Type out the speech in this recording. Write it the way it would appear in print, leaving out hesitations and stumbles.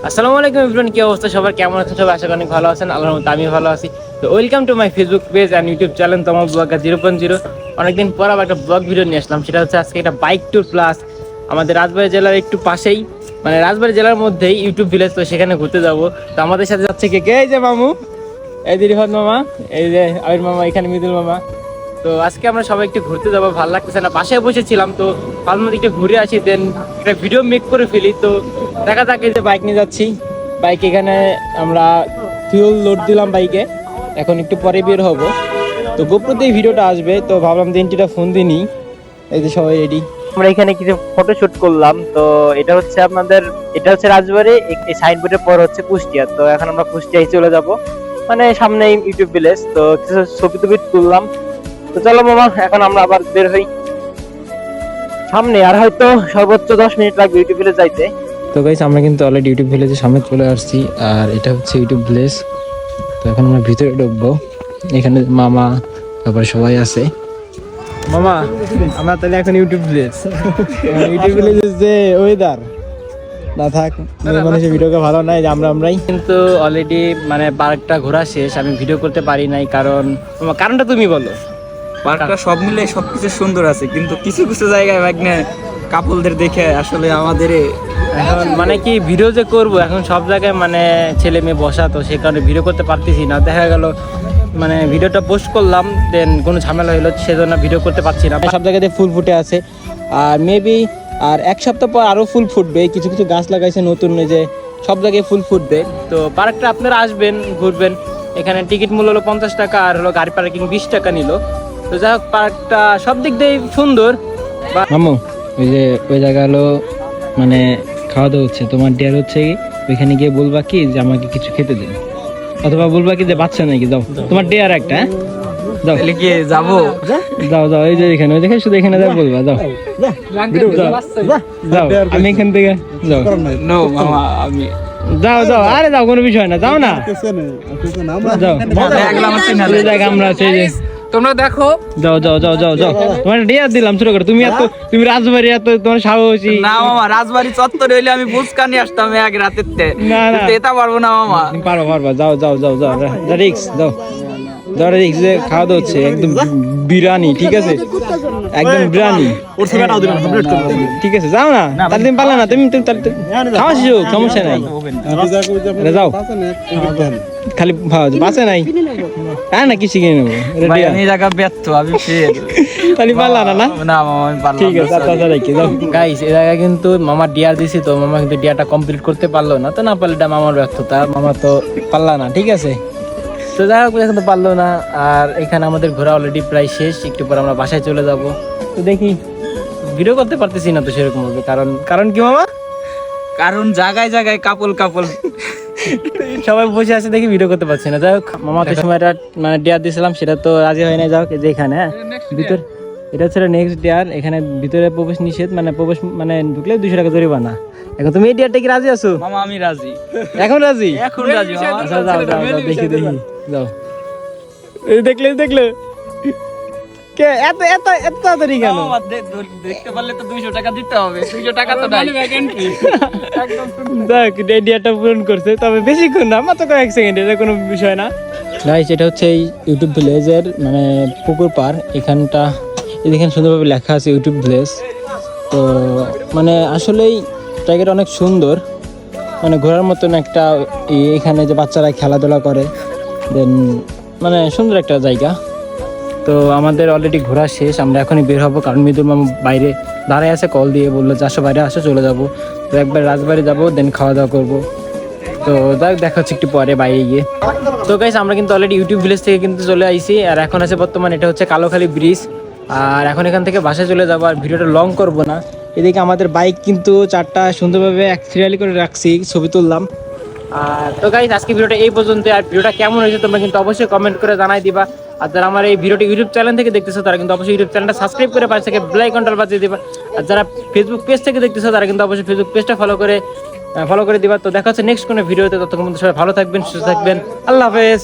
আসসালামু আলাইকুম এভরিওয়ান, কি অবস্থা সবার, কেমন আছেন সবাই? আশা করি অনেক ভালো আছেন, আল্লাহর রহমতে আমি ভালো আছি। তো welcome to my Facebook page and YouTube channel তোমার ব্লগার 0.0। অনেকদিন পর আবার একটা ব্লগ ভিডিও নিয়ে আসলাম, সেটা হচ্ছে আজকে একটা বাইক ট্যুর প্লাস আমাদের রাজবাড়ী জেলার একটু পাশেই, মানে রাজবাড়ী জেলার মধ্যেই ইউটিউব ভিলেজ, তো সেখানে ঘুরতে যাবো। তো আমাদের সাথে যাচ্ছে কে কে? এই যে মামু, এই যে রিফাত মামা, এই যে আবির মামা, এখানে মৃদুল মামা। তো আজকে আমরা সবাই একটু ঘুরতে যাবো, ভালো লাগতেছে না, বাসায় বসেছিলাম, তো ভাবলাম একটু ঘুরে আসি, দেন একটা ভিডিও মেক করে ফেলি। তো দেখা যাক, এই যে বাইক নিয়ে যাচ্ছি, বাইক এখানে আমরা ফিউল লোড দিলাম বাইকে, এখন একটু পরে বের হব। তো গোপ্রোতেই ভিডিওটা আসবে, তো ভাবলাম দিনটিটা ফোন দিনই। এই যে সবাই রেডি, আমরা এখানে কিছু ফটোশুট করলাম। তো এটা হচ্ছে আপনাদের, এটা হচ্ছে রাজবাড়ী, এই সাইনবোর্ডের পর হচ্ছে কুষ্টিয়া। তো এখন আমরা কুষ্টিয়ায় চলে যাব, মানে সামনে ইউটিউব ভিলেজ। তো কিছু ছবি টবি তুললাম। তো চলো মামা, এখন আমরা আবার বের হই সামনে, আর হয়তো সর্বোচ্চ 10 মিনিট লাগবে ইউটিউব ভিলেজ যাইতে। তো গাইস, আমরা কিন্তু অলরেডি ইউটিউব ভিলেজের সামনে চলে আসছি, আর এটা হচ্ছে ইউটিউব ভিলেজ। তো এখন আমরা ভিতরে ঢুকবো, এখানে মামা তারপরে সবাই আছে। মামা, আমরা তাহলে এখন ইউটিউব ভিলেজ, ইউটিউব ভিলেজের যে ওয়েদার না থাক, মানুষের ভিডিওকে ভালো নাই, যে আমরাই কিন্তু অলরেডি মানে পার্কটা ঘোরা শেষ, আমি ভিডিও করতে পারি নাই, কারণটা তুমি বলো। পার্কটা সব মিলে সবকিছু সুন্দর আছে, কিন্তু কিছু কিছু জায়গায় কাপলদের দেখে আসলে আমাদের এখন মানে কি ভিডিও যে করবো, এখন সব জায়গায় মানে ছেলে মেয়ে বসা, তো সেই কারণে ভিডিও করতে পারতেছি না। দেখা গেল মানে ভিডিওটা পোস্ট করলাম, দেন কোনো ঝামেলা হলো, সেজন্য ভিডিও করতে পারছি না। সব জায়গাতে ফুল ফুটে আছে, আর মেবি আর এক সপ্তাহ পর আরও ফুল ফুটবে। কিছু কিছু গাছ লাগাইছে নতুন, যে সব জায়গায় ফুল ফুটবে। তো পার্কটা আপনারা আসবেন, ঘুরবেন। এখানে টিকিট মূল্য হলো 50 টাকা, আর হলো গাড়ি পার্কিং 20 টাকা নিল। তো যাই হোক, পার্কটা সব দিক দিয়ে সুন্দর। মামু, ওই যে ওই জায়গা হলো মানে খাওয়া দাওয়া হচ্ছে, তোমার ডিয়ার হচ্ছে ওইখানে গিয়ে বলবা কি যে আমাকে কিছু খেতে দিন, অথবা বলবা কি যে বাচ্চা নাকি, যাও তোমার ডিয়ার একটা, যাও কি যাবো, যাও যাও, এই যে এখানে, ওই দেখে শুধু এখানে যাও, বলবা যাও যাও, আমি এখান থেকে যাও। নো মামা, আমি যাও যাও, আরে যাও, কোনো বিষয় না, যাও না, যাও জায়গা আমরা আছি, তোমরা দেখো, যাও যাও যাও যাও যাও, তোমার ডিয়ার দিলাম ছোট করে, তুমি রাজবাড়ি এত তোমার সাহসী না মামা, রাজবাড়ি চত্বর হইলে আমি ফুচকা নিয়ে আসতাম এক রাতের না না, এটা পারবো না মামা। পারবা, যাও যাও যাও যাও, রিক্স যাও, যাও রিক্স, যে খাওয়া দাওয়া হচ্ছে একদম বিরিয়ানি, ঠিক আছে, একদম বিরিয়ানি, ঠিক আছে, যাও না, তাহলে তুমি পারলে না, তুমি খাওয়া শিখো, সমস্যা নাই, যাও, খালি বাসে নাই, হ্যাঁ না, কি শিখে নেবো, ব্যর্থ আমি ফের খালি পারলা না, না না মামা, আমি পারলাম ঠিক আছে, যাও গাইস। এই জায়গায় কিন্তু মামা ডিয়ার দিছি, তো মামা কিন্তু ডিয়ারটা কমপ্লিট করতে পারলো না। তো না পারলে এটা মামার ব্যর্থতা, মামা তো পারলা না, ঠিক আছে। তো যাই হোক, এখন তো পারলো না। আর এখানে আমাদের ঘোরা অলরেডি প্রায় শেষ, একটু পর আমরা বাসায় চলে যাব। তো দেখি, ভিডিও করতে পারতেছি না তো সেরকম ভাবে, কারণ কি মামা, কারণ জায়গায় জায়গায় কাপল সবাই বসে আছে, দেখি ভিডিও করতে পারছি না। যাই হোক, মামাকে সময়টা মানে ডিয়ার দিয়েছিলাম, সেটা তো রাজি হয় না। যাই হোক, যে এখানে ভিতর, এটা হচ্ছে নেক্সট ডিয়ার, এখানে ভিতরে প্রবেশ নিষেধ, মানে ঢুকলে 200 টাকা জরিমানা। এখন তুমি এই ডিয়ারটা কি রাজি আছো? মামা আমি রাজি, এখন রাজি মামা। আচ্ছা, যাও যাও যাও, দেখি যাও, এই দেখলে কে এত এত এত তাড়াতাড়ি কেন? মামা দেখতে পারলে তো 200 টাকা দিতে হবে, 200 টাকা তো নাই। দেখ, এই ডিয়ারটা পূরণ করছে, তবে বেশিক্ষণ না, মাত্র কয়েক সেকেন্ড, এটা কোনো বিষয় না। গাইস, এটা হচ্ছে এই ইউটিউব ভিলেজের মানে পুকুর পার, এখানটা এখানে সুন্দরভাবে লেখা আছে ইউটিউব ভিলেজ। তো মানে আসলেই জায়গাটা অনেক সুন্দর, মানে ঘোরার মতন একটা, এখানে যে বাচ্চারা খেলাধুলা করে, দেন মানে সুন্দর একটা জায়গা। তো আমাদের অলরেডি ঘোরা শেষ, আমরা এখনই বের হবো, কারণ মৃদুল মামা বাইরে দাঁড়ায় আছে, কল দিয়ে বললো যে আসো বাইরে আসো, চলে যাবো। তো একবার রাজবাড়ি যাবো, দেন খাওয়া দাওয়া করবো। তো দেখা হচ্ছে একটু পরে বাইরে গিয়ে। তো গাইস, আমরা কিন্তু অলরেডি ইউটিউব ভিলেজ থেকে কিন্তু চলে আইছি, আর এখন আছে বর্তমানে এটা হচ্ছে কালোখালী ব্রিজ। আর এখন এখান থেকে বাসায় চলে যাবো, আর ভিডিওটা লং করবো না। এদিকে আমাদের বাইক কিন্তু 4টা সুন্দরভাবে এক সিরিয়ালি করে রাখছি, ছবি তুললাম। আর তো গাইস, আজকে ভিডিওটা এই পর্যন্ত। আর ভিডিওটা কেমন হয়েছে তোমরা কিন্তু অবশ্যই কমেন্ট করে জানাই দিবা। আর যারা আমার এই ভিডিওটি ইউটিউব চ্যানেল থেকে দেখতেছো, তারা কিন্তু অবশ্যই ইউটিউব চ্যানেলটা সাবস্ক্রাইব করে পাশে থেকে বেল আইকনটা বাজিয়ে দিবা। আর যারা ফেসবুক পেজ থেকে দেখতেছো, তারা কিন্তু অবশ্যই ফেসবুক পেজটা ফলো করে দিবা। তো দেখা হচ্ছে নেক্সট কোনো ভিডিওতে, ততক্ষণ সবাই ভালো থাকবেন, সুস্থ থাকবেন, আল্লাহ হাফেজ।